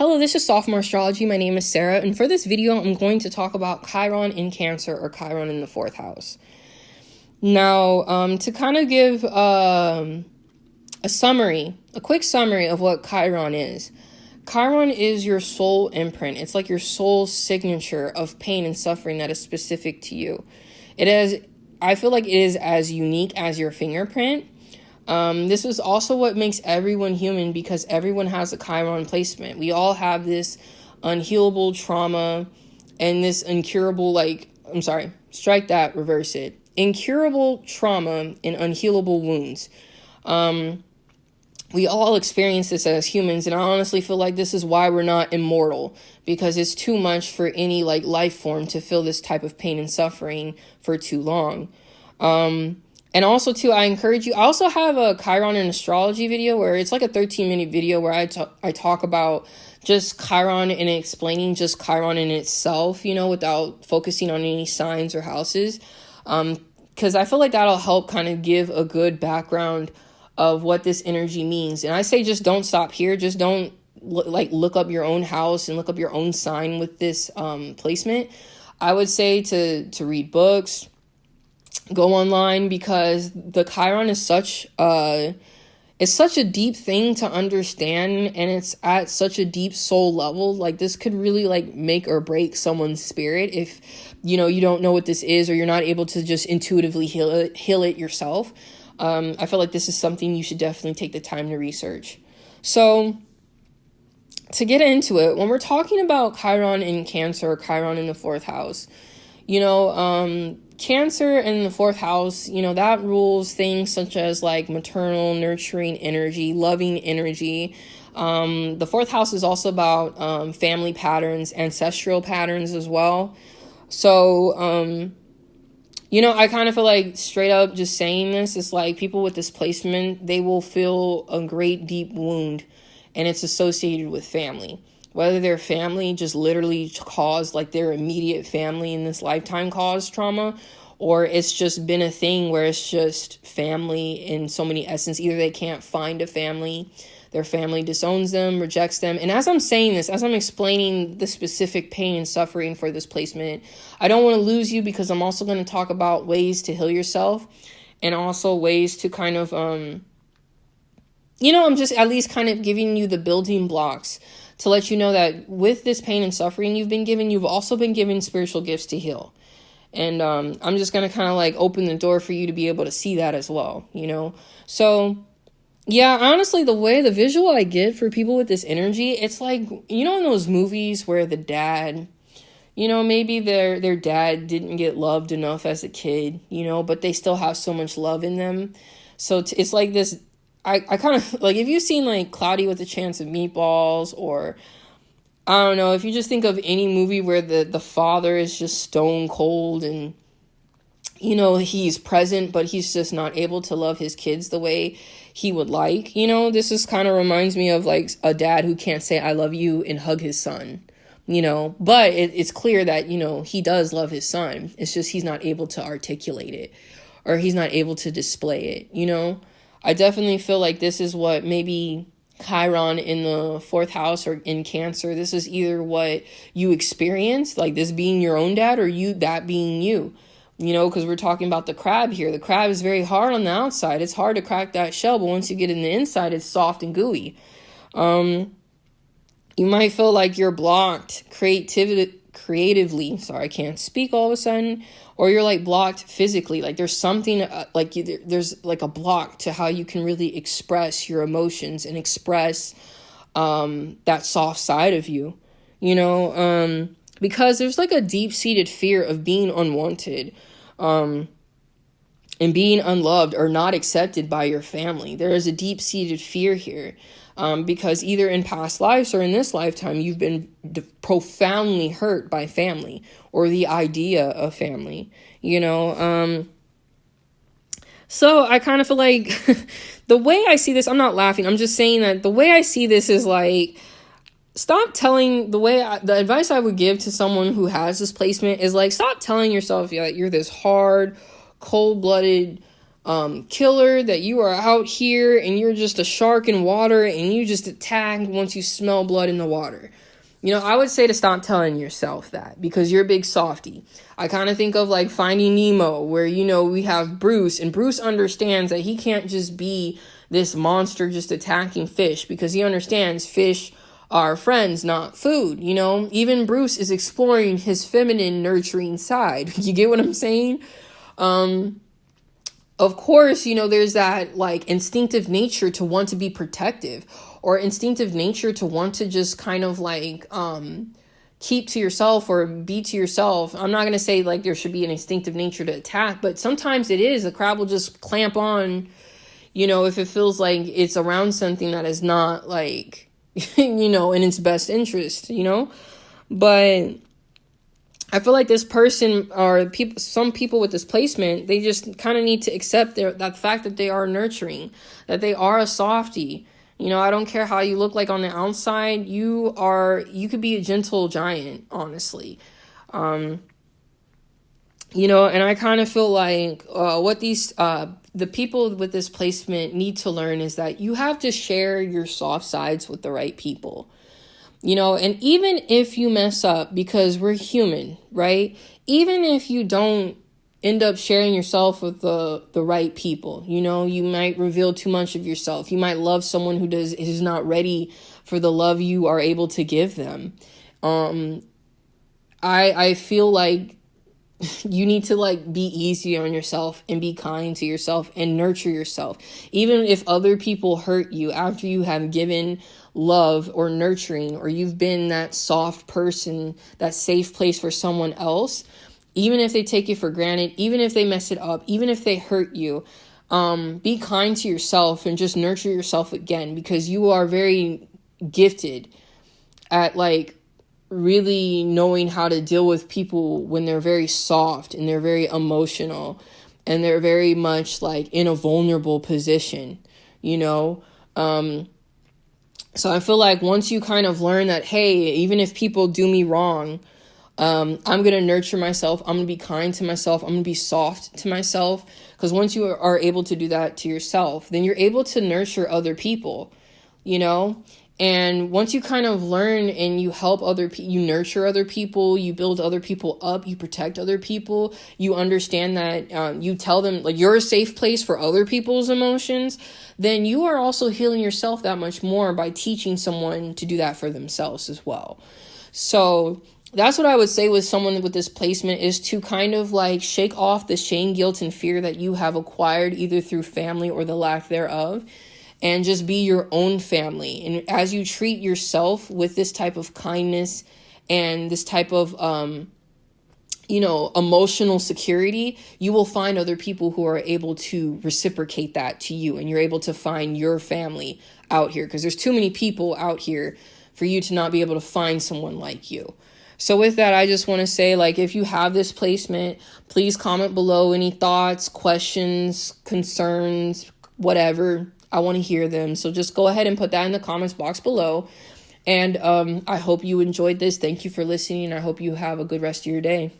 Hello, this is Sophomore Astrology. My name is Sarah, and for this video, I'm going to talk about Chiron in Cancer or Chiron in the 4th house. Now, to kind of give a quick summary of what Chiron is. Chiron is your soul imprint. It's like your soul signature of pain and suffering that is specific to you. I feel like it is as unique as your fingerprint. This is also what makes everyone human, because everyone has a Chiron placement. We all have this unhealable trauma and this incurable, incurable trauma and unhealable wounds. We all experience this as humans, and I honestly feel like this is why we're not immortal, because it's too much for any life form to feel this type of pain and suffering for too long. And also, too, I encourage you. I also have a Chiron in astrology video where it's like a 13-minute video where I talk about just Chiron and explaining just Chiron in itself, without focusing on any signs or houses. Because I feel like that'll help kind of give a good background of what this energy means. And I say just don't stop here. Just don't look up your own house and look up your own sign with this placement. I would say to read books, go online, because the Chiron is such a deep thing to understand, and it's at such a deep soul level. Like, this could really make or break someone's spirit if you don't know what this is, or you're not able to just intuitively heal it yourself. I feel like this is something you should definitely take the time to research. So to get into it, when we're talking about Chiron in Cancer or Chiron in the 4th house, Cancer in the 4th house, that rules things such as maternal, nurturing energy, loving energy. The 4th house is also about family patterns, ancestral patterns as well. So, I kind of feel like straight up just saying this is people with this placement, they will feel a great deep wound, and it's associated with family. Whether their family just literally caused, their immediate family in this lifetime caused trauma, or it's just been a thing where it's just family in so many essence. Either they can't find a family, their family disowns them, rejects them. And as I'm saying this, as I'm explaining the specific pain and suffering for this placement, I don't want to lose you, because I'm also going to talk about ways to heal yourself, and also ways to kind of, I'm just at least kind of giving you the building blocks to let you know that with this pain and suffering you've also been given spiritual gifts to heal. And I'm just going to kind of open the door for you to be able to see that as well, So, yeah, honestly, the visual I get for people with this energy, it's in those movies where the dad, maybe their dad didn't get loved enough as a kid, but they still have so much love in them. So it's like this. I kind of if you've seen Cloudy with a Chance of Meatballs, or I don't know, if you just think of any movie where the father is just stone cold and he's present, but he's just not able to love his kids the way he would like, this is kind of reminds me of a dad who can't say I love you and hug his son, but it's clear that he does love his son. It's just he's not able to articulate it, or he's not able to display it. I definitely feel like this is what maybe Chiron in the 4th house or in Cancer, this is either what you experience, this being your own dad, or that being you, because we're talking about the crab here. The crab is very hard on the outside. It's hard to crack that shell, but once you get in the inside, it's soft and gooey. You might feel like you're blocked creatively. Sorry, I can't speak all of a sudden. Or you're blocked physically. There's something there's a block to how you can really express your emotions and express that soft side of you, because there's a deep-seated fear of being unwanted, and being unloved or not accepted by your family. There is a deep-seated fear here, because either in past lives or in this lifetime, you've been profoundly hurt by family or the idea of family, So I kind of feel the way I see this, I'm not laughing, I'm just saying that the way I see this is stop telling the advice I would give to someone who has this placement is stop telling yourself that you're this hard, cold-blooded, killer, that you are out here and you're just a shark in water and you just attack once you smell blood in the water. You know, I would say to stop telling yourself that, because you're a big softie. I kind of think of like Finding Nemo, where, you know, we have Bruce, and Bruce understands that he can't just be this monster just attacking fish, because he understands fish are friends, not food. You know, even Bruce is exploring his feminine, nurturing side. You get what I'm saying? Of course, you know, there's that like instinctive nature to want to be protective, or instinctive nature to want to just kind of like keep to yourself or be to yourself. I'm not going to say like there should be an instinctive nature to attack, but sometimes it is. A crab will just clamp on, you know, if it feels like it's around something that is not like, you know, in its best interest, you know. But I feel like this person, or some people with this placement, they just kind of need to accept that fact that they are nurturing, that they are a softie. You know, I don't care how you look like on the outside. You could be a gentle giant, honestly. You know, and I kind of feel like what the people with this placement need to learn is that you have to share your soft sides with the right people. You know, and even if you mess up, because we're human, right? Even if you don't end up sharing yourself with the right people, you know, you might reveal too much of yourself. You might love someone who is not ready for the love you are able to give them. I feel like you need to like be easy on yourself and be kind to yourself and nurture yourself. Even if other people hurt you after you have given love or nurturing, or you've been that soft person, that safe place for someone else, even if they take you for granted, even if they mess it up, even if they hurt you, be kind to yourself and just nurture yourself again, because you are very gifted at like really knowing how to deal with people when they're very soft and they're very emotional and they're very much like in a vulnerable position, you know. So I feel like once you kind of learn that, hey, even if people do me wrong, I'm going to nurture myself. I'm going to be kind to myself. I'm going to be soft to myself. Because once you are able to do that to yourself, then you're able to nurture other people, you know. And once you kind of learn and you help you nurture other people, you build other people up, you protect other people, you understand that you tell them like you're a safe place for other people's emotions, then you are also healing yourself that much more by teaching someone to do that for themselves as well. So that's what I would say with someone with this placement, is to kind of like shake off the shame, guilt, and fear that you have acquired either through family or the lack thereof, and just be your own family. And as you treat yourself with this type of kindness and this type of, you know, emotional security, you will find other people who are able to reciprocate that to you. And you're able to find your family out here, because there's too many people out here for you to not be able to find someone like you. So with that, I just want to say, like, if you have this placement, please comment below any thoughts, questions, concerns, whatever. I want to hear them. So just go ahead and put that in the comments box below. And I hope you enjoyed this. Thank you for listening. I hope you have a good rest of your day.